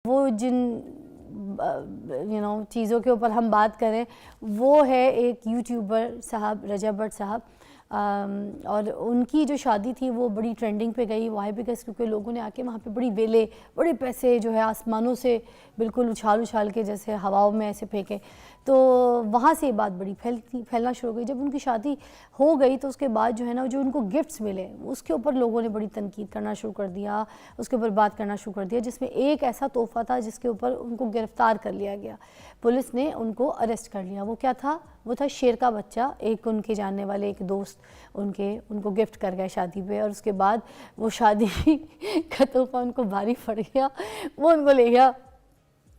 وہ جن چیزوں کے اوپر ہم بات کریں وہ ہے ایک یوٹیوبر صاحب رجب بٹ صاحب، اور ان کی جو شادی تھی وہ بڑی ٹرینڈنگ پہ گئی وائی بیکس کیونکہ لوگوں نے آ کے وہاں پہ بڑی ویلے بڑے پیسے جو ہے آسمانوں سے بالکل اچھال کے جیسے ہواؤں میں ایسے پھینکے، تو وہاں سے یہ بات بڑی پھیلنا شروع ہو گئی۔ جب ان کی شادی ہو گئی تو اس کے بعد جو ہے نا جو ان کو گفٹس ملے اس کے اوپر لوگوں نے بڑی تنقید کرنا شروع کر دیا، اس کے اوپر بات کرنا شروع کر دیا، جس میں ایک ایسا تحفہ تھا جس کے اوپر ان کو گرفتار کر لیا گیا، پولیس نے ان کو اریسٹ کر لیا۔ وہ کیا تھا؟ وہ تھا شیر کا بچہ۔ ایک ان کے جاننے والے ایک دوست ان کو گفٹ کر گئے شادی پہ، اور اس کے بعد وہ شادی کا تحفہ ان کو بھاری پڑ گیا، وہ ان کو لے گیا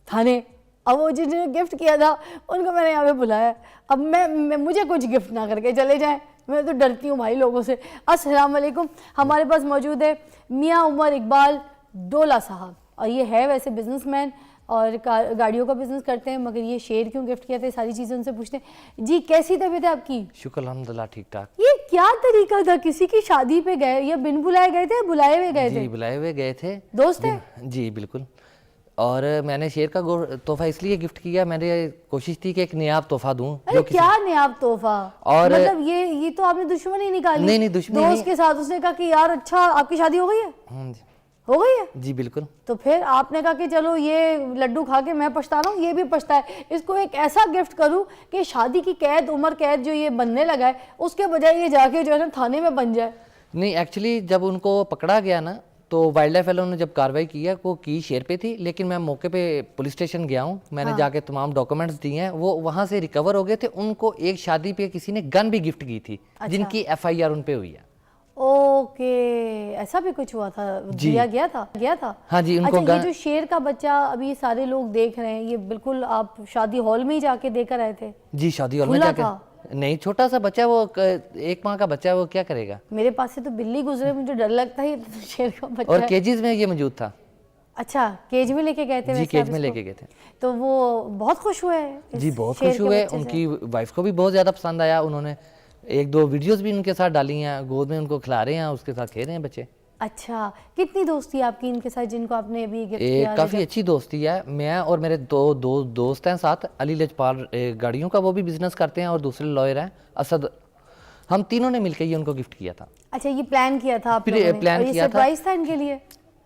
تھانے۔ اب وہ جن نے گفٹ کیا تھا ان کو میں نے یہاں پہ بلایا، اب مجھے کچھ گفٹ نہ کر کے چلے جائیں، میں تو ڈرتی ہوں بھائی لوگوں سے۔ السلام علیکم، ہمارے پاس موجود ہے میاں عمر اقبال ڈولہ صاحب، اور یہ ہے ویسے بزنس مین اور گاڑیوں کا بزنس کرتے ہیں، مگر یہ شیر کیوں گفٹ کیا تھا ساری چیزیں ان سے پوچھتے ہیں۔ جی کیسی طبیعت ہے آپ کی؟ شکر الحمدللہ ٹھیک ٹھاک۔ یہ کیا طریقہ تھا؟ کسی کی شادی پہ گئے یا بن بلائے گئے تھے بلائے ہوئے گئے تھے؟ جی بلائے ہوئے گئے تھے، دوست ہیں؟ جی بالکل، اور میں نے شیر کا تحفہ اس لیے گفٹ کیا، میں نے کوشش تھی کہ ایک نیاب تحفہ دوں۔ کیا نیاب تحفہ؟ اور مطلب یہ تو آپ نے دشمنی نکالی؟ نہیں دشمنی دوست کے ساتھ اس نے کہا کہ یار اچھا آپ کی شادی ہو گئی ہے؟ ہو گئی ہے؟ جی بالکل۔ تو پھر آپ نے کہا کہ چلو یہ لڈو کھا کے میں پچھتا رہا ہوں، یہ بھی پچھتا ہے، اس کو ایک ایسا گفٹ کروں کہ شادی کی قید عمر قید جو یہ بننے لگا ہے اس کے بجائے یہ جا کے جو ہے نا تھانے میں بن جائے۔ نہیں ایکچولی جب ان کو پکڑا گیا نا تو وائلڈ لائف والوں نے جب کاروائی کیا وہ کی شیر پہ تھی، لیکن میں موقع پہ پولیس اسٹیشن گیا ہوں، میں نے جا کے تمام ڈاکومنٹس دیے ہیں، وہ وہاں سے ریکور ہو گئے تھے۔ ان کو ایک شادی پہ کسی نے گن بھی گفٹ کی تھی جن کی ایف آئی آر ان پہ ہوئی ہے۔ اوکے، ایسا بھی کچھ ہوا تھا؟ دیا گیا تھا؟ ہاں جی، ان کو اچھا، یہ جو شیر کا بچہ ابھی سارے لوگ دیکھ رہے ہیں، یہ بالکل آپ شادی ہال میں ہی جا کے دے کر آئے تھے؟ جی شادی ہال میں جا کے۔ نہیں چھوٹا سا بچہ، وہ 1 ماہ کا بچہ ہے، وہ کیا کرے گا؟ میرے پاس سے تو بلی گزرے، مجھے ڈر لگتا ہے شیر کا بچہ۔ اور کیجز میں یہ موجود تھا۔ اچھا، کیج میں لے کے گئے تھے؟ جی کیج میں لے کے گئے تھے۔ تو وہ بہت خوش ہوئے؟ جی بہت خوش ہوئے، ان کی وائف کو بھی بہت زیادہ پسند آیا، انہوں نے 1-2 ویڈیوز بھی ان کے ساتھ ڈالی ہیں، گود میں ان کو کھلا رہے ہیں، اس کے ساتھ کھیل رہے ہیں بچے۔ اچھا، کتنی دوستی آپ کی ان کے ساتھ جن کو آپ نے ابھی گفٹ کیا؟ کافی اچھی دوستی ہے، میں اور میرے 2 دوست ہیں ساتھ، علی لجپال گاڑیوں کا وہ بھی بزنس کرتے ہیں، اور دوسرے لائر ہیں اسد، ہم تینوں نے مل کے یہ ان کو گفٹ کیا تھا۔ اچھا، یہ پلان کیا تھا آپ لوگوں نے؟ پلان کیا تھا، سرپرائز تھا ان کے لیے؟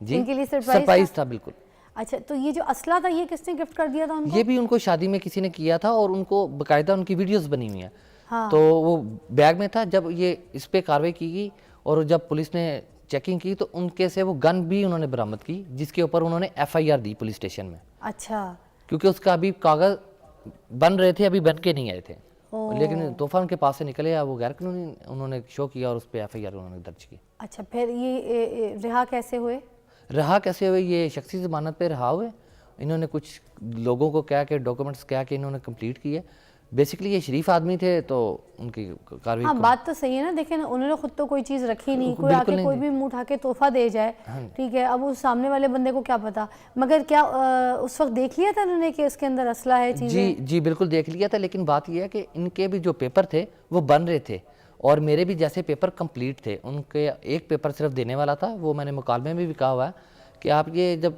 جی ان کے لیے سرپرائز تھا بالکل۔ اچھا، تو یہ جو اسلحہ تھا یہ کس نے گفٹ کر دیا تھا ان کو؟ یہ بھی ان کو شادی میں کسی نے کیا تھا، اور ان کو باقاعدہ ان کی ویڈیوز بنی ہوئی ہیں، تو وہ بیگ میں تھا۔ جب یہ اس پہ کاروائی کی گئی اور جب پولیس نے چیکنگ کی تو ان کے سے وہ گن بھی انہوں نے برآمد کی، جس کے اوپر انہوں نے ایف آئی آر دی پولیس اسٹیشن میں۔ اچھا، کیونکہ اس کا ابھی کاغذ بن رہے تھے، ابھی بن کے نہیں آئے تھے، لیکن تحفہ ان کے پاس سے نکلے، وہ غیر قانونی انہوں نے شو کیا اور اس پہ ایف آئی آر انہوں نے درج کی۔ اچھا، پھر یہ رہا کیسے ہوئے؟ رہا کیسے ہوئے؟ یہ شخصی ضمانت پہ رہا ہوئے، انہوں نے کچھ لوگوں کو کہا کہ ڈاکومنٹس کیا کہ انہوں نے کمپلیٹ کیے، بیسکلی یہ شریف آدمی تھے تو ان کی کاروائی۔ ہاں بات تو صحیح ہے نا، دیکھیں انہوں نے خود تو کوئی چیز رکھی نہیں، کوئی آ کے کوئی بھی منہ اٹھا کے تحفہ دے جائے، ٹھیک ہے، اب اس سامنے والے بندے کو کیا پتا، مگر کیا اس وقت دیکھ لیا تھا انہوں نے کہ اس کے اندر اسلحہ ہے چیزیں؟ جی بالکل دیکھ لیا تھا، لیکن بات یہ ہے کہ ان کے بھی جو پیپر تھے وہ بن رہے تھے، اور میرے بھی جیسے پیپر کمپلیٹ تھے، ان کے ایک پیپر صرف دینے والا تھا، وہ میں نے مکالمے میں بھی کہا ہوا ہے کہ آپ یہ جب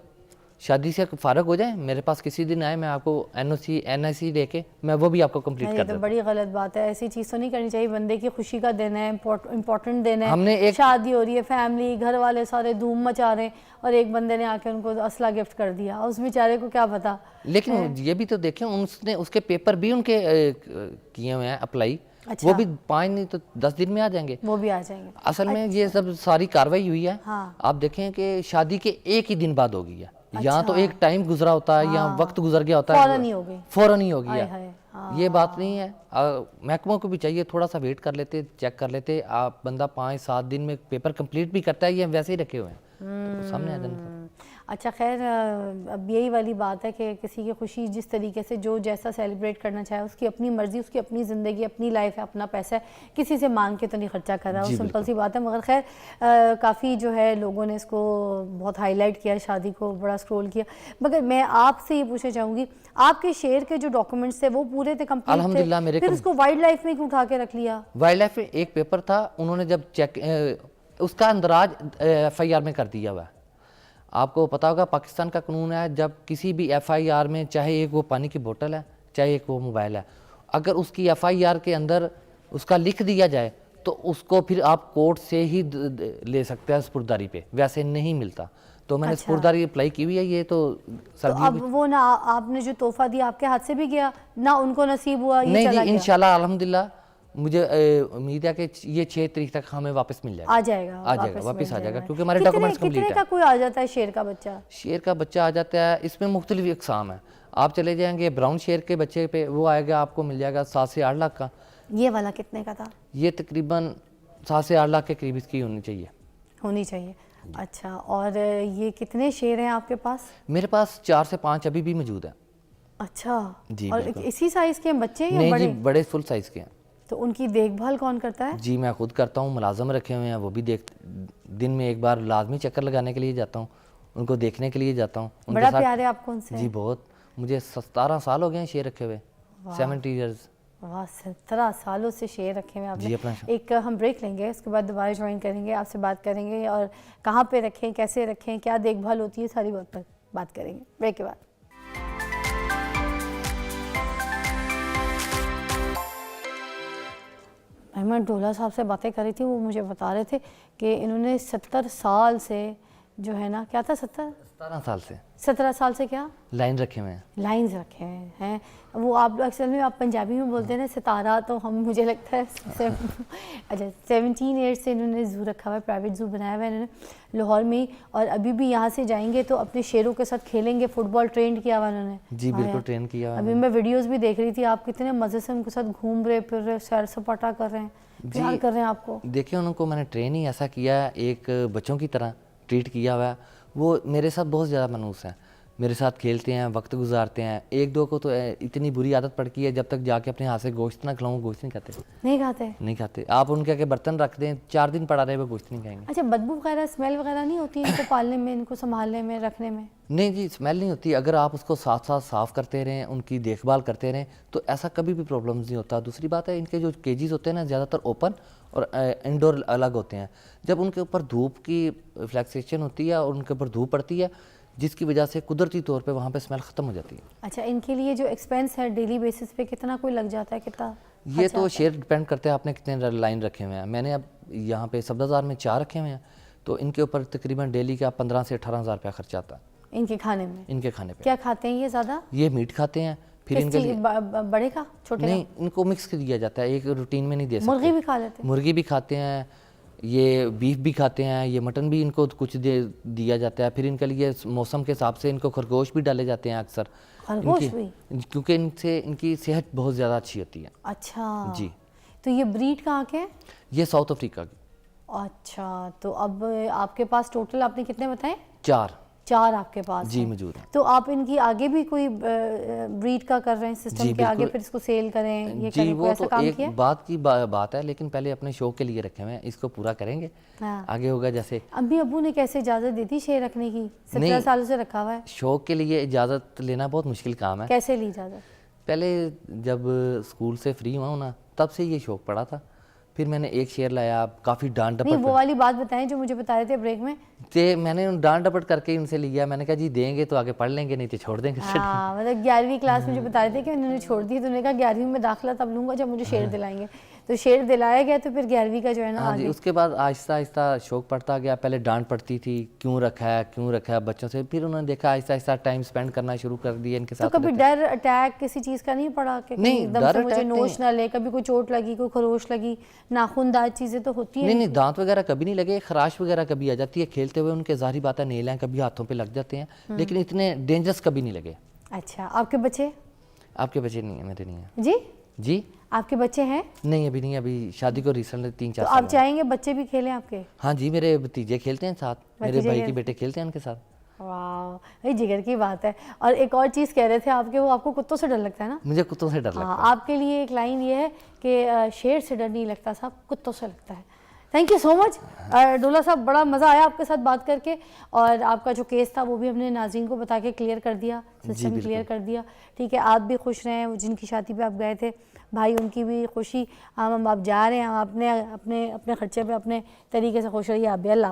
شادی سے فارغ ہو جائیں میرے پاس کسی دن آئے، میں آپ کو این آئی سی لے کے میں وہ بھی آپ کو کمپلیٹ کر دوں۔ یہ تو بڑی غلط بات ہے، ایسی چیز تو نہیں کرنی چاہیے، بندے کی خوشی کا دن ہے، امپورٹنٹ دن ہے، شادی ہو رہی ہے، فیملی گھر والے سارے دھوم مچا رہے ہیں، اور ایک بندے نے آ کے ان کو اسلحہ گفٹ کر دیا، اس بیچارے کو کیا پتا۔ لیکن یہ بھی تو دیکھیں اس نے اس کے پیپر بھی ان کے کیے ہوئے ہیں اپلائی، وہ بھی 5 نہیں تو 10 دن میں آ جائیں گے، وہ بھی آ جائیں گے۔ اصل میں یہ سب ساری کاروائی ہوئی ہے، آپ دیکھیں کہ شادی کے ایک ہی دن بعد ہو گئی ہے، یہاں تو ایک ٹائم گزرا ہوتا ہے یا وقت گزر گیا ہوتا ہے، فوراً ہی ہو گیا، یہ بات نہیں ہے۔ محکموں کو بھی چاہیے تھوڑا سا ویٹ کر لیتے، چیک کر لیتے، آپ بندہ 5-7 دن میں پیپر کمپلیٹ بھی کرتا ہے، یہ ویسے ہی رکھے ہوئے ہیں تو سامنے آ جانا تھا۔ اچھا خیر، اب یہی والی بات ہے کہ کسی کی خوشی جس طریقے سے جو جیسا سیلیبریٹ کرنا چاہے، اس کی اپنی مرضی، اس کی اپنی زندگی، اپنی لائف ہے، اپنا پیسہ ہے، کسی سے مانگ کے تو نہیں خرچہ کر رہا، وہ سمپل سی بات ہے۔ مگر خیر کافی جو ہے لوگوں نے اس کو بہت ہائی لائٹ کیا، شادی کو بڑا سکرول کیا، مگر میں آپ سے یہ پوچھنا چاہوں گی آپ کے شیر کے جو ڈاکومنٹس تھے وہ پورے تھے، کمپلیٹ تھے، پھر اس کو وائلڈ لائف میں کیوں اٹھا کے رکھ لیا؟ وائلڈ لائف میں ایک پیپر تھا، انہوں نے جب چیک اس کا اندراج ایف آئی آر میں کر دیا ہوا ہے، آپ کو پتا ہوگا پاکستان کا قانون ہے, جب کسی بھی ایف آئی آر میں چاہے ایک وہ پانی کی بوتل ہے چاہے ایک وہ موبائل ہے, اگر اس کی ایف آئی آر کے اندر اس کا لکھ دیا جائے تو اس کو پھر آپ کورٹ سے ہی لے سکتے ہیں سپرداری پہ, ویسے نہیں ملتا. تو میں نے سپرداری اپلائی کی ہوئی ہے. یہ تو اب وہ نہ آپ نے جو تحفہ دیا آپ کے ہاتھ سے بھی گیا نہ ان کو نصیب ہوا, یہ نہیں چلا جی گیا؟ انشاءاللہ الحمدللہ مجھے امید ہے کہ یہ 6 تاریخ تک ہمیں واپس مل جائے گا. آ جائے گا واپس آ جائے گا کیونکہ ہمارے ڈاکومنٹس کمپلیٹ ہیں. کتنے کا کوئی آ جاتا ہے شیر کا بچہ؟ شیر کا بچہ آ جاتا ہے, اس میں مختلف اقسام ہیں. آپ چلے جائیں گے براؤن شیر کے بچے پہ, وہ آئے گا آپ کو مل جائے گا 7 سے 8 لاکھ کا. یہ والا کتنے کا تھا؟ یہ تقریباً 7 سے 8 لاکھ کے قریب اس کی ہونی چاہیے. اچھا, اور یہ کتنے شیر ہیں آپ کے پاس؟ میرے پاس 4 سے 5 ابھی بھی موجود ہیں. اچھا جی اور اسی سائز کے بچے ہیں یا نہیں بڑے؟ جی بڑے فل سائز کے ہیں. تو ان کی دیکھ بھال کون کرتا ہے؟ جی میں خود کرتا ہوں, ملازم رکھے ہوئے ہیں, وہ بھی دن میں ایک بار لازمی چکر لگانے کے لیے جاتا ہوں, ان کو دیکھنے کے لیے جاتا ہوں. بڑا پیار ہے آپ کو ان سے؟ جی بہت, مجھے 17 سال ہو گئے ہیں شیر رکھے ہوئے. 70 ایئرز. واہ 17 سالوں سے شیر رکھے ہوئے آپ نے. جی اپنا ایک ہم بریک لیں گے, اس کے بعد دوبارہ جوائن کریں گے, آپ سے بات کریں گے اور کہاں پہ رکھیں, کیسے رکھیں, کیا دیکھ بھال ہوتی ہے, ساری بات پر بات کریں گے بریک کے بعد. میں ڈولہ صاحب سے باتیں کر رہی تھی, وہ مجھے بتا رہے تھے کہ انہوں نے 70 سال سے جو ہے نا, کیا تھا 17 سال سے 17 سال سے کیا لائن رکھے ہوئے ہیں. لائنز رکھے ہوئے ہیں. وہ آپ اکثر میں آپ پنجابی میں بولتے ہیں نا ستارہ, تو ہم مجھے لگتا ہے اچھا 17 ایئرس سے انہوں نے زو رکھا ہوا ہے, پرائیویٹ زو بنایا ہوا ہے انہوں نے لاہور میں, اور ابھی بھی یہاں سے جائیں گے تو اپنے شیروں کے ساتھ کھیلیں گے. فٹ بال ٹرینڈ کیا ہوا انہوں نے. جی بالکل ٹرین کیا ہوا. ابھی میں ویڈیوز بھی دیکھ رہی تھی, آپ کتنے مزے سے ان کے ساتھ گھوم رہے پھر رہے, سیر سپاٹا کر رہے ہیں, پیار کر رہے ہیں آپ کو. دیکھیں ان کو میں نے ٹرین ہی ایسا کیا ہے, ایک بچوں کی طرح ٹریٹ کیا ہوا ہے. وہ میرے ساتھ بہت زیادہ منحوس ہیں, میرے ساتھ کھیلتے ہیں, وقت گزارتے ہیں. 1-2 کو تو اتنی بری عادت پڑ گئی ہے, جب تک جا کے اپنے ہاتھ سے گوشت نہ کھلاؤں گوشت نہیں کھاتے. آپ ان کے آگے برتن رکھ دیں 4 دن پڑا رہے وہ گوشت نہیں کھائیں گے. اچھا بدبو وغیرہ اسمیل وغیرہ نہیں ہوتی ان کو پالنے میں, ان کو سنبھالنے میں, رکھنے میں؟ نہیں جی اسمیل نہیں ہوتی, اگر آپ اس کو ساتھ ساتھ صاف کرتے رہیں, ان کی دیکھ بھال کرتے رہیں تو ایسا کبھی بھی پرابلمز نہیں ہوتا. دوسری بات ہے ان کے جو کیجز ہوتے ہیں نا زیادہ تر اوپن اور انڈور الگ ہوتے ہیں. جب ان کے اوپر دھوپ کی فلیکسیشن ہوتی ہے اور ان کے اوپر دھوپ پڑتی ہے جس کی وجہ سے قدرتی طور پہ وہاں پہ اسمیل ختم ہو جاتی ہے. اچھا ان کے لیے جو ایکسپینس ہے ڈیلی بیسس پہ کتنا کوئی لگ جاتا ہے, کتنا؟ یہ تو شیئر ڈیپینڈ کرتے ہیں آپ نے کتنے لائن رکھے ہوئے ہیں. میں نے اب یہاں پہ سبزہ میں 4 رکھے ہوئے ہیں, تو ان کے اوپر تقریباً ڈیلی کا 15 سے 18 ہزار روپیہ خرچہ آتا ہے. ان کے کھانے میں؟ ان کے کھانے پہ. کیا کھاتے ہیں یہ زیادہ؟ یہ میٹ کھاتے ہیں. پھر ان کے بڑے کا چھوٹے کا؟ نہیں ان کو مکس کر دیا جاتا ہے, ایک روٹین میں نہیں دے سکتے. مرغی بھی کھا لیتے ہیں؟ مرغی بھی کھاتے ہیں, یہ بیف بھی کھاتے ہیں, یہ مٹن بھی ان کو کچھ دیا جاتا ہے. پھر ان کے لیے موسم کے حساب سے ان کو خرگوش بھی ڈالے جاتے ہیں اکثر, خرگوش بھی؟ کیونکہ ان سے ان کی صحت بہت زیادہ اچھی ہوتی ہے. اچھا جی. تو یہ بریڈ کہاں کے ہیں؟ یہ ساؤتھ افریقہ کی. اچھا تو اب آپ کے پاس ٹوٹل آپ نے کتنے بتائیں؟ 4 آپ کے پاس جی موجود ہیں. تو آپ ان کی آگے بھی کوئی بریڈ کا کر رہے ہیں سسٹم کے آگے, پھر اس کو سیل کریں یہ جی کریں, وہ ایسا تو کام ایک کیا؟ بات کی بات ہے, لیکن پہلے اپنے شوق کے لیے رکھے ہوئے ہیں, اس کو پورا کریں گے آگے ہوگا. جیسے امی ابو نے کیسے اجازت دی تھی شیر رکھنے کی؟ 17 سالوں سے رکھا ہوا ہے. شوق کے لیے اجازت لینا بہت مشکل کام ہے. کیسے لی اجازت؟ پہلے جب اسکول سے فری ہوا ہوں نا تب سے یہ شوق پڑا تھا. پھر میں نے ایک شیر لایا, کافی ڈانٹ ڈپٹ. نہیں وہ والی بات بتائیں جو مجھے بتا رہے تھے بریک میں. میں نے ڈانٹ ڈپٹ کر کے ان سے لیا, میں نے کہا جی دیں گے تو آگے پڑھ لیں گے, نہیں تو چھوڑ دیں گے. ہاں مطلب 11ویں کلاس میں جو بتا رہے تھے کہ انہوں نے چھوڑ دی, تو انہوں نے کہا 11ویں میں داخلہ تب لوں گا جب مجھے شیر دلائیں گے. تو شیر دلایا گیا تو پھر 11ویں کا جو ہے نا آگے. اس کے بعد آہستہ آہستہ شوق پڑتا گیا. پہلے ڈانٹ پڑتی تھی کیوں رکھا ہے بچوں سے, پھر انہوں نے دیکھا آہستہ آہستہ ٹائم سپینڈ کرنا شروع کر دیا ان کے ساتھ. تو کبھی ڈر اٹیک کسی چیز کا نہیں پڑا کہ ایک دم سے مجھے نوچ نہ لے, کبھی کوئی چوٹ لگی, کوئی خروش لگی, ناخن دار چیزیں تو ہوتی ہیں؟ نہیں دانت وغیرہ کبھی نہیں لگے, خراش وغیرہ کبھی آ جاتی ہے کھیلتے ہوئے, ان کے ظاہری بات ہے نیل ہیں کبھی ہاتھوں پہ لگ جاتے ہیں, لیکن اتنے ڈینجرس کبھی نہیں لگے. اچھا آپ کے بچے؟ آپ کے بچے نہیں ہیں, میرے نہیں ہیں. جی جی آپ کے بچے ہیں؟ نہیں ابھی نہیں, ابھی شادی کو ریسنٹلی 3-4 سال. تو آپ چاہیں گے بچے بھی کھیلیں آپ کے؟ ہاں جی میرے بھتیجے کھیلتے ہیں ساتھ, میرے بھائی کے بیٹے کھیلتے ہیں ان کے ساتھ. واو بھائی جگر کی بات ہے. اور ایک اور چیز کہہ رہے تھے آپ کے, وہ آپ کو کتوں سے ڈر لگتا ہے نا؟ مجھے کتوں سے ڈر لگتا ہے. آپ کے لیے ایک لائن یہ ہے کہ شیر سے ڈر نہیں لگتا صاحب, کتوں سے لگتا ہے. تھینک یو سو مچ ڈولہ صاحب, بڑا مزہ آیا آپ کے ساتھ بات کر کے, اور آپ کا جو کیس تھا وہ بھی ہم نے ناظرین کو بتا کے کلیئر کر دیا, سسٹم کلیئر کر دیا. ٹھیک ہے, آپ بھی خوش رہیں, جن کی شادی پہ آپ گئے تھے بھائی ان کی بھی خوشی, ہم آپ جا رہے ہیں, ہم اپنے خرچے پہ اپنے طریقے سے خوش رہیے آپ بھی. اللہ